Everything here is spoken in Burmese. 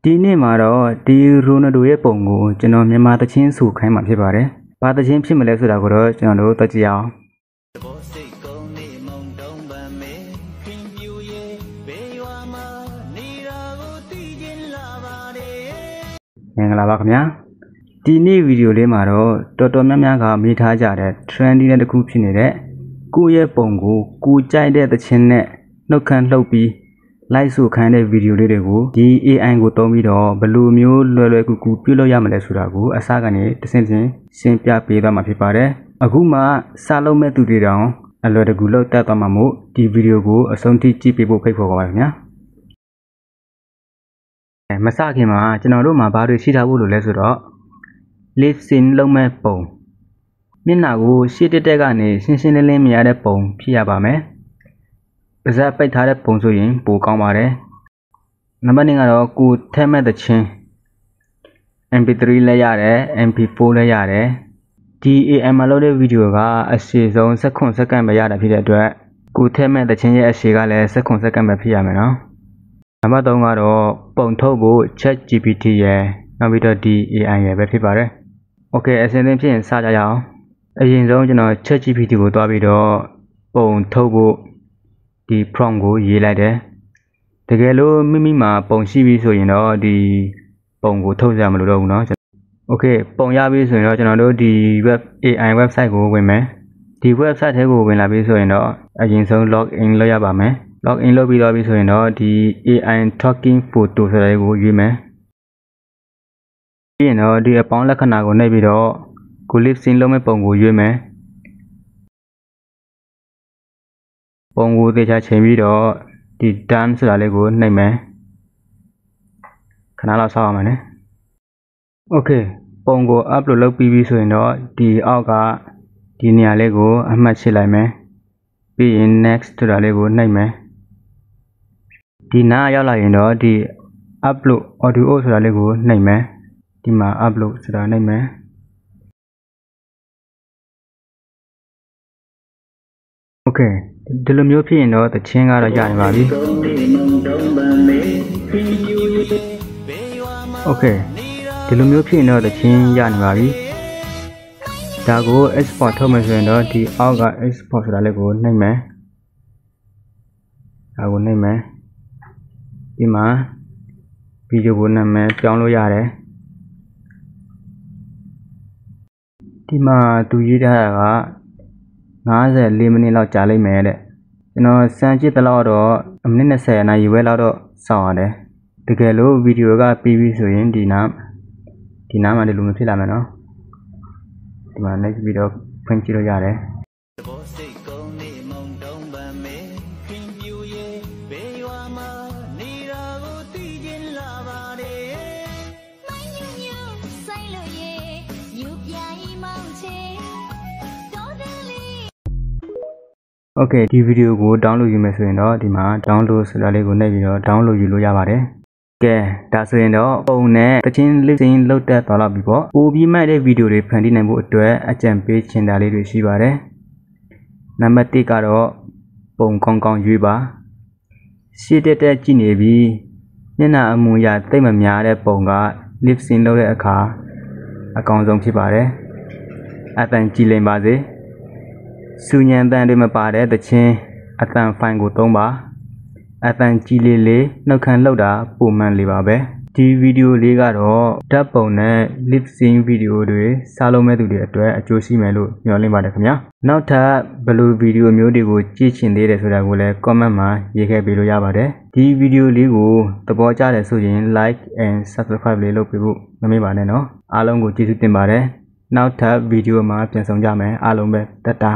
ဒီနေ့မှာတော့ဒီရိုနယ်ဒိုရဲ့ပုံကိုကျွန်တော်မြန်မာသချင်းဆိုခိုင်းမှာဖြစ်ပါတယ်။ဘာသချင်းဖြစ်မလဲဆိုတာကိုတော့ကျွန်တော်တို့သိကြရအောင်။မင်္ဂလာပါခင်ဗျာ။ဒီနေ့ဗီဒီယိုလေးမှာတော့တော်တော်များများကမေးထားကြတဲ့ trendy နဲ့တစ်ခုဖြစ်နေတဲ့ကိုယ့်ရဲ့ပုံကိုကိုကြိုက်တဲ့သချင်းနဲ့နှုတ်ခမ်းလှုပ်ပြီးလိုက်ဆိုခိုင်းတဲ့ဗီဒီယိုလေးတွေကိုဒီ AI ကိုသုံးပြီးတော့ဘယ်လိုမျိုးလွယ်လွယ်ကူကူပြုလုပ်ရမလဲဆိုတာကိုအစကနေတစ်ဆင့်ချင်းရှင်းပြပေးသွားမှာဖြစ်ပါတယ်။အခုမှစလုပ်မဲ့သူတွေတောင်အလွယ်တကူလုပ်တတ်သွားမှာမို့ဒီဗီဒီယိုကိုအဆုံးထိကြည့်ပေးဖို့ဖိတ်ခေါ်ပါပါခင်ဗျာ။မစခင်မှာကျွန်တော်တို့မှာဘာတွေရှိထားဖို့လိုလဲဆိုတော့ lip sync လုပ်မဲ့ပုံမျက်နှာကိုရှေ့တက်ကနေရှင်းရှင်းလင်းလင်းမြင်ရတဲ့ပုံဖြစ်ရပါမယ်။ပါးစပ်ပိတ်ထားတဲ့ပုံဆိုရင်ပိုကောင်းပါတယ်။နံပါတ်2ကတော့ကိုထည့်မဲ့သချင်း MP3 လည်းရတယ် MP4 လည်းရတယ်။ဒီ AI မှာလုပ်တဲ့ဗီဒီယိုကအရှည်ဆုံး19စက္ကန့်ပဲရတာဖြစ်တဲ့အတွက်ကိုထည့်မဲ့သချင်းရဲ့အရှည်ကလည်း19စက္ကန့်ပဲဖြစ်ရမယ်နော်။နံပါတ်3ကတော့ပုံထုတ်ဖို့ ChatGPT ရယ်နောက်ပြီးတော့ဒီ AI ရယ်ပဲဖြစ်ပါတယ်။ Okay အစင်းသင်းဖြစ်ရင်စကြရအောင်။အရင်ဆုံးကျွန်တော် ChatGPT ကိုတွားပြီးတော့ပုံထုတ်ဖို့ဒီ prompt ကိုရေးလိုက်တယ်တကယ်လို့မိမိမှာပုံရှိပြီဆိုရင်တော့ဒီပုံကိုထုတ်ရမလို့တော့ဘူးเนาะ Okay ပုံရပြီဆိုရင်တော့ကျွန်တော်တို့ဒီ AI website ကိုဝင်မယ်ဒီ website ထဲကိုဝင်လာပြီဆိုရင်တော့အရင်ဆုံး log in လုပ်ရပါမယ် log in လုပ်ပြီးတော့ပြီဆိုရင်တော့ဒီ AI talking photo ဆိုတဲ့ကိုရွေးမယ်ပြီးရင်တော့ဒီအပေါင်းလက္ခဏာကိုနှိပ်ပြီးတော့ကို lip sync လုပ်မဲ့ပုံကိုရွေးမယ်ပုံကိုသေချာချိန်ပြီးတော့ဒီ done ဆိုတာလေးကိုနှိပ်မယ်ခဏလောက်စောင့်ရမယ်နော် Okay ပုံကို upload လုပ်ပြီးပြီဆိုရင်တော့ဒီအောက်ကဒီနေရာလေးကိုအမှတ်ချစ်လိုက်မယ်ပြီးရင် next ဆိုတာလေးကိုနှိပ်မယ်ဒီနားရောက်လာရင်တော့ဒီ upload audio ဆိုတာလေးကိုနှိပ်မယ်ဒီမှာ upload ဆိုတာနှိပ်မယ်Okay ဒီလိုမျိုးဖြစ်ရင်တော့သချင်းကတော့ရနေပါပြီ Okay ဒီလိုမျိုးဖြစ်ရင်တော့သချင်းရနေပါပြီဒါကို export ထုတ်မယ်ဆိုရင်တော့ဒီအောက်က export ဆိုတာလေးကိုနှိပ်မယ်ဒါကိုနှိပ်မယ်ဒီမှာဗီဒီယိုကိုနာမည်ပြောင်းလို့ရတယ်ဒီမှာသူရေးထားတာက54မိနစ်လောက်ကြာလိမ့်မယ်တဲ့ကျွန်တော်စမ်းကြည့်သလောက်တော့မိနစ်20နာရီဝဲလောက်တော့စောင့်ရတယ်တကယ်လို့ဗီဒီယိုကပြီးပြီဆိုရင်ဒီနားမှာဒီလိုမျိုးဖြစ်လာမယ်နော်ဒီမှာ next ပြီးတော့ဖွင့်ကြည့်လို့ရတယ်Okay ဒီဗီဒီယိုကို download ယူမယ်ဆိုရင်တော့ဒီမှာ download ဆိုတာလေးကိုနှိပ်ပြီးတော့ download ယူလို့ရပါတယ်ကဲဒါဆိုရင်တော့ပုံနဲ့သချင်း lip sync လုပ်တတ်သွားတော့ပြီပေါ့ပိုပြီးမှတဲ့ဗီဒီယိုတွေဖန်တီးနိုင်ဖို့အတွက်အကြံပေးချင်တာလေးတွေရှိပါတယ်နံပါတ်1ကတော့ပုံကောင်းကောင်းရွေးပါရှေ့တက်ကြည့်နေပြီးမျက်နှာအမူအရာသိပ်မများတဲ့ပုံက lip sync လုပ်တဲ့အခါအကောင်းဆုံးဖြစ်ပါတယ်အတန်ကြည်လင်ပါစေစူညံတန်တွေမပါတဲ့သချင်းအတန်ဖိုင်ကိုသုံးပါအတန်ကြည်လေးလေးနှုတ်ခမ်းလောက်တာပုံမှန်လေးပါပဲဒီဗီဒီယိုလေးကတော့ဓာတ်ပုံနဲ့ lip sync ဗီဒီယိုတွေစားလုံးမဲ့သူတွေအတွက်အကျိုးရှိမယ်လို့မျှော်လင့်ပါတယ်ခင်ဗျာနောက်ထပ်ဘယ်လိုဗီဒီယိုမျိုးတွေကိုကြည့်ချင်သေးတယ်ဆိုတာကိုလည်း comment မှာရေးခဲ့ပေးလို့ရပါတယ်ဒီဗီဒီယိုလေးကိုသဘောကျတယ်ဆိုရင် like and subscribe လေးလုပ်ပေးဖို့မမေ့ပါနဲ့နော်အားလုံးကိုကျေးဇူးတင်ပါတယ်နောက်ထပ်ဗီဒီယိုမှာပြန်ဆောင်ကြမယ်အားလုံးပဲတတ်တာ